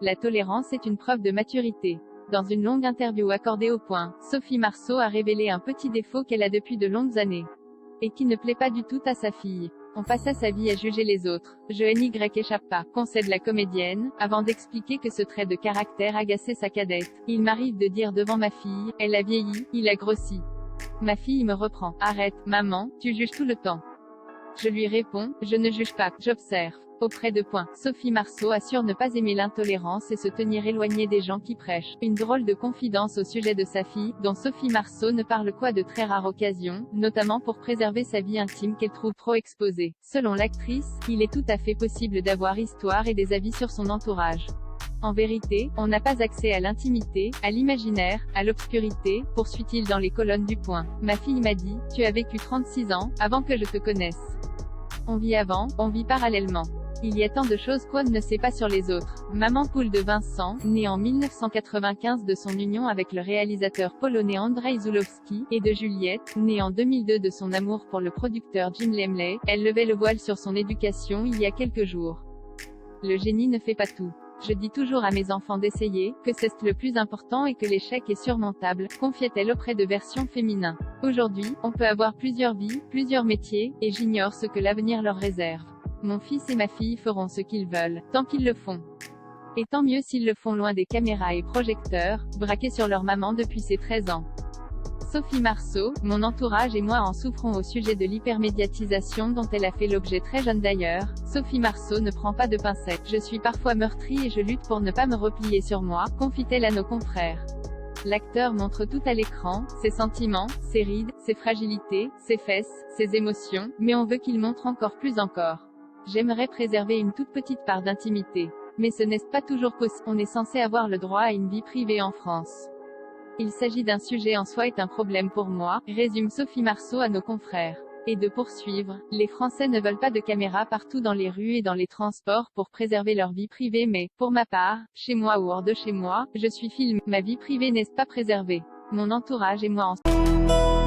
La tolérance est une preuve de maturité. Dans une longue interview accordée au Point, Sophie Marceau a révélé un petit défaut qu'elle a depuis de longues années. Et qui ne plaît pas du tout à sa fille. On passa sa vie à juger les autres. Je n'y échappe pas, concède la comédienne, avant d'expliquer que ce trait de caractère agaçait sa cadette. Il m'arrive de dire devant ma fille, elle a vieilli, il a grossi. Ma fille me reprend. Arrête, maman, tu juges tout le temps. Je lui réponds, je ne juge pas, j'observe. Auprès de Point, Sophie Marceau assure ne pas aimer l'intolérance et se tenir éloignée des gens qui prêchent. Une drôle de confidence au sujet de sa fille, dont Sophie Marceau ne parle qu'à de très rares occasions, notamment pour préserver sa vie intime qu'elle trouve trop exposée. Selon l'actrice, il est tout à fait possible d'avoir histoire et des avis sur son entourage. En vérité, on n'a pas accès à l'intimité, à l'imaginaire, à l'obscurité, poursuit-il dans les colonnes du Point. Ma fille m'a dit, tu as vécu 36 ans, avant que je te connaisse. On vit avant, on vit parallèlement. Il y a tant de choses qu'on ne sait pas sur les autres. Maman poule de Vincent, née en 1995 de son union avec le réalisateur polonais Andrzej Zulawski, et de Juliette, née en 2002 de son amour pour le producteur Jim Lemley, elle levait le voile sur son éducation il y a quelques jours. Le génie ne fait pas tout. Je dis toujours à mes enfants d'essayer, que c'est le plus important et que l'échec est surmontable, confiait-elle auprès de Version Féminin. Aujourd'hui, on peut avoir plusieurs vies, plusieurs métiers, et j'ignore ce que l'avenir leur réserve. Mon fils et ma fille feront ce qu'ils veulent, tant qu'ils le font. Et tant mieux s'ils le font loin des caméras et projecteurs, braqués sur leur maman depuis ses 13 ans. Sophie Marceau, mon entourage et moi en souffrons au sujet de l'hypermédiatisation dont elle a fait l'objet très jeune d'ailleurs. Sophie Marceau ne prend pas de pincettes. Je suis parfois meurtrie et je lutte pour ne pas me replier sur moi, confie-t-elle à nos confrères. L'acteur montre tout à l'écran, ses sentiments, ses rides, ses fragilités, ses fesses, ses émotions, mais on veut qu'il montre encore. J'aimerais préserver une toute petite part d'intimité. Mais ce n'est pas toujours possible. On est censé avoir le droit à une vie privée en France. Il s'agit d'un sujet en soi est un problème pour moi, résume Sophie Marceau à nos confrères. Et de poursuivre, les Français ne veulent pas de caméras partout dans les rues et dans les transports pour préserver leur vie privée mais, pour ma part, chez moi ou hors de chez moi, je suis filmée. Ma vie privée n'est pas préservée. Mon entourage et moi en